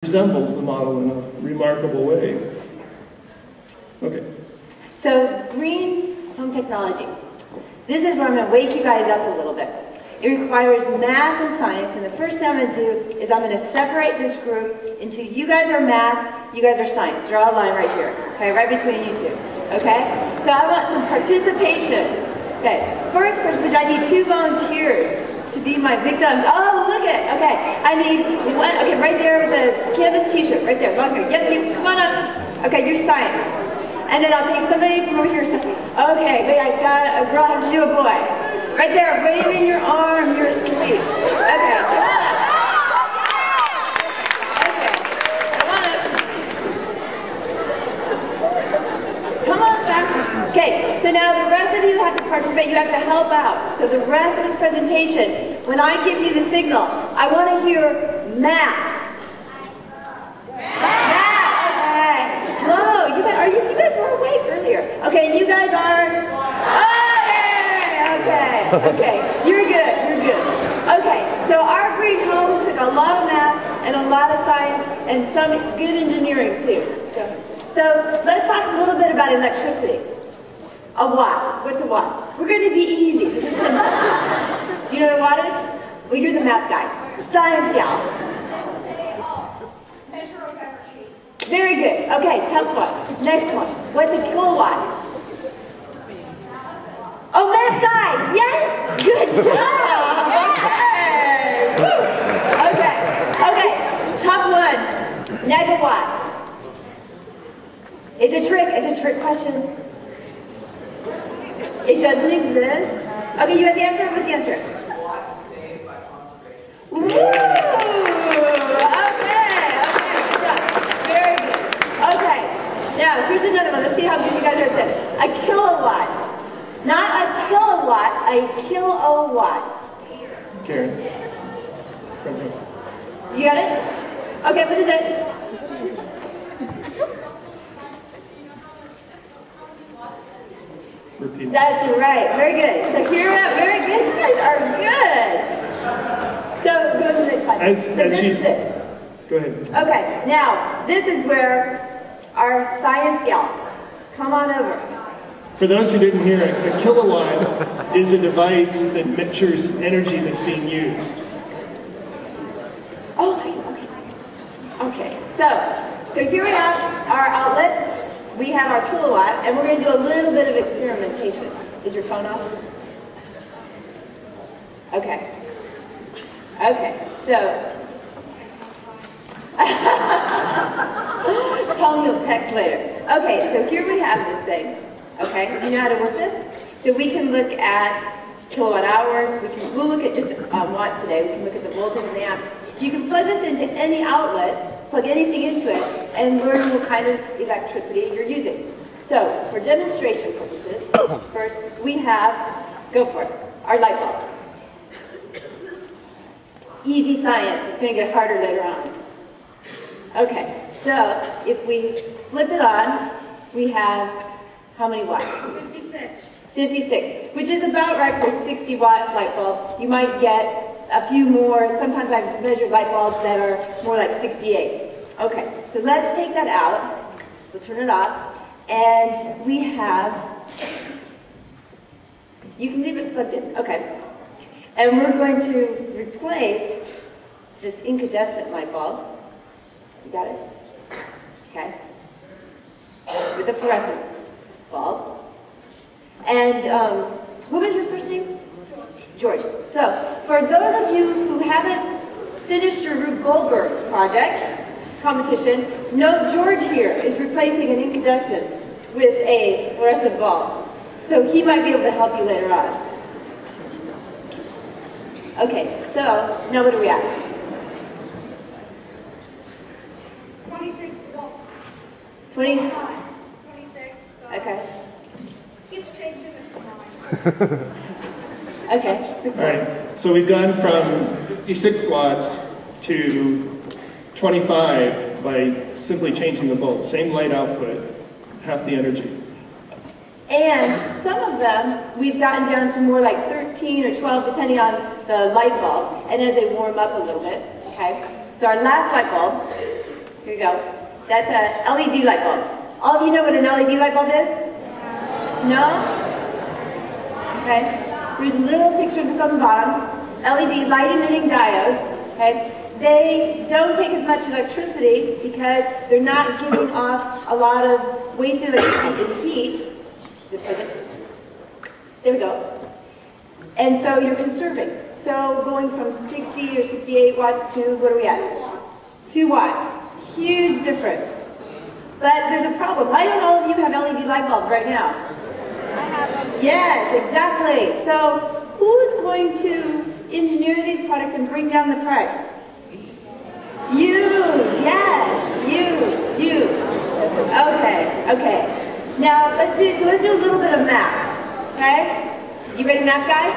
resembles the model in a remarkable way. Okay. So, green home technology. This is where I'm going to wake you guys up a little bit. It requires math and science, and the first thing I'm going to do is I'm going to separate this group into you guys are math, you guys are science. Draw a line right here, okay, right between you two, okay? So I want some participation. Okay, first person, which I need 2 volunteers to be my victims. Oh, look at, okay, I need one, okay, right there with the Kansas t-shirt, right there, long hair. Yep, you, come on up. Okay, you're science. And then I'll take somebody from over here. Okay, wait, I've got a girl, I have to do a boy. Right there, waving your arm, you're asleep. Okay, come on up. Okay, come on up. Come on back. Okay, so now the rest of you have to participate, you have to help out. So the rest of this presentation, when I give you the signal, I want to hear math. Slow. You guys were awake earlier. Okay, you guys are. Okay. You're good. Okay, so our green home took a lot of math and a lot of science and some good engineering too. So let's talk a little bit about electricity. A watt. What's a watt? We're going to be easy. This is simple. Do you know what a watt is? Well, you're the math guy. Science gal. Very good. Okay, tough one. Next one. What's a kilowatt? Oh, math guy. Yes. Good job. Okay. Tough one. Megawatt. It's a trick question. It doesn't exist. Okay, you have the answer? What's the answer? Now, here's another one. Let's see how good you guys are at this. A kilowatt. Not a kilowatt, a kilowatt. Karen. You got it? Okay, what is it? Repeat. That's right. Very good. So here we are. Very good. You guys are good. So go to the next slide. This is it. Go ahead. Okay, now, this is where our science gal. Come on over. For those who didn't hear it, a kilowatt is a device that measures energy that's being used. Oh, okay. So here we have our outlet. We have our kilowatt, and we're going to do a little bit of experimentation. Is your phone off? Okay, so tell me you'll text later. Okay, so here we have this thing. Okay, you know how to work this? So we can look at kilowatt hours. We'll look at just watts today. We can look at the voltage and the amp. You can plug this into any outlet, plug anything into it, and learn what kind of electricity you're using. So for demonstration purposes, first we have, go for it, our light bulb. Easy science. It's going to get harder later on. Okay, so if we flip it on, we have how many watts? 56. 56, which is about right for a 60-watt light bulb. You might get a few more. Sometimes I've measured light bulbs that are more like 68. Okay, so let's take that out. We'll turn it off. And we have, you can leave it plugged in. Okay. And we're going to replace this incandescent light bulb. You got it? Okay. With a fluorescent bulb. And what was your first name? George. So, for those of you who haven't finished your Rube Goldberg project, competition, no, George here is replacing an incandescent with a fluorescent bulb. So he might be able to help you later on. Okay, so now what are we at? 26 volts. 20? 26. Okay. Keeps changing it. Okay. All right, so we've gone from 56 watts to 25 by simply changing the bulb. Same light output, half the energy. And some of them, we've gotten down to more like 13 or 12, depending on the light bulbs, and as they warm up a little bit, okay? So our last light bulb Here we go. That's a LED light bulb. All of you know what an LED light bulb is? No? Okay. There's a little picture of this on the bottom. LED, light emitting diodes. Okay. They don't take as much electricity because they're not giving off a lot of wasted electricity and heat. There we go. And so you're conserving. So going from 60 or 68 watts to, what are we at? 2 watts. Huge difference. But there's a problem. Why don't all of you have LED light bulbs right now? I have them. Yes, exactly. So who's going to engineer these products and bring down the price? You, yes, you. Okay. Now let's do a little bit of math. Okay? You ready, math guy?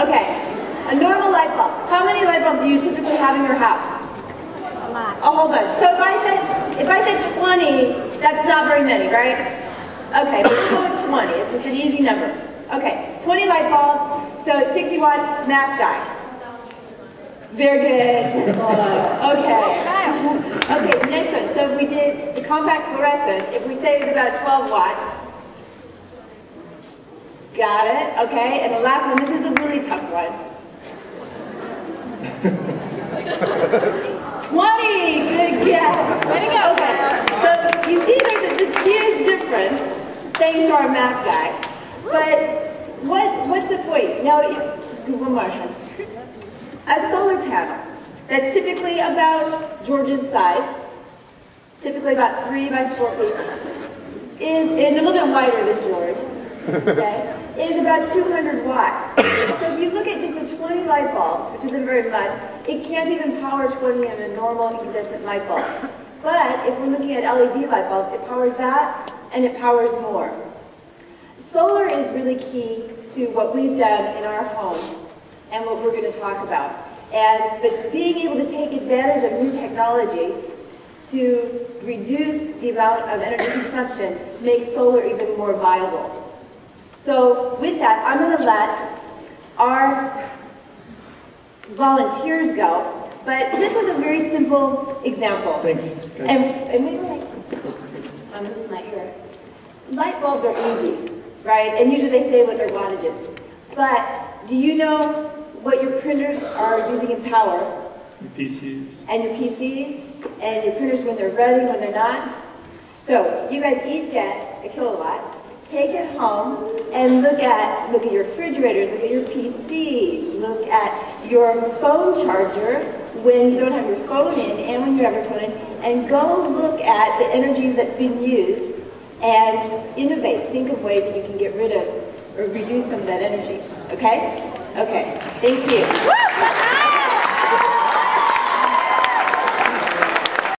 Okay. A normal light bulb. How many light bulbs do you typically have in your house? A lot. A whole bunch. So if I said 20, that's not very many, right? Okay, let's go with 20. It's just an easy number. Okay, 20 light bulbs. So it's 60 watts. Math guy. Very good. Okay, next one. So if we did the compact fluorescent, if we say it's about 12 watts. Got it. Okay, and the last one, this is a really tough one. 20! Good guess. Way to go. Okay, so you see there's this huge difference thanks to our math guy. But what's the point? Now, one more. A solar panel that's typically about George's size, typically about 3 by 4 feet, and a little bit wider than George, okay, is about 200 watts. So if you look at just the 20 light bulbs, which isn't very much, it can't even power 20 in a normal incandescent light bulb. But if we're looking at LED light bulbs, it powers that, and it powers more. Solar is really key to what we've done in our home and what we're going to talk about. But being able to take advantage of new technology to reduce the amount of energy consumption makes solar even more viable. So with that, I'm going to let our volunteers go. But this was a very simple example. Thanks. And wait, I'm losing my ear. Light bulbs are easy, right? And usually they say what their wattage is. But do you know what your printers are using in power? Your PCs. And your PCs? And your printers when they're running, when they're not? So you guys each get a kilowatt. Take it home and look at your refrigerators, look at your PCs, look at your phone charger when you don't have your phone in and when you have your phone in, and go look at the energies that's being used and innovate. Think of ways that you can get rid of or reduce some of that energy. Okay? Okay. Thank you.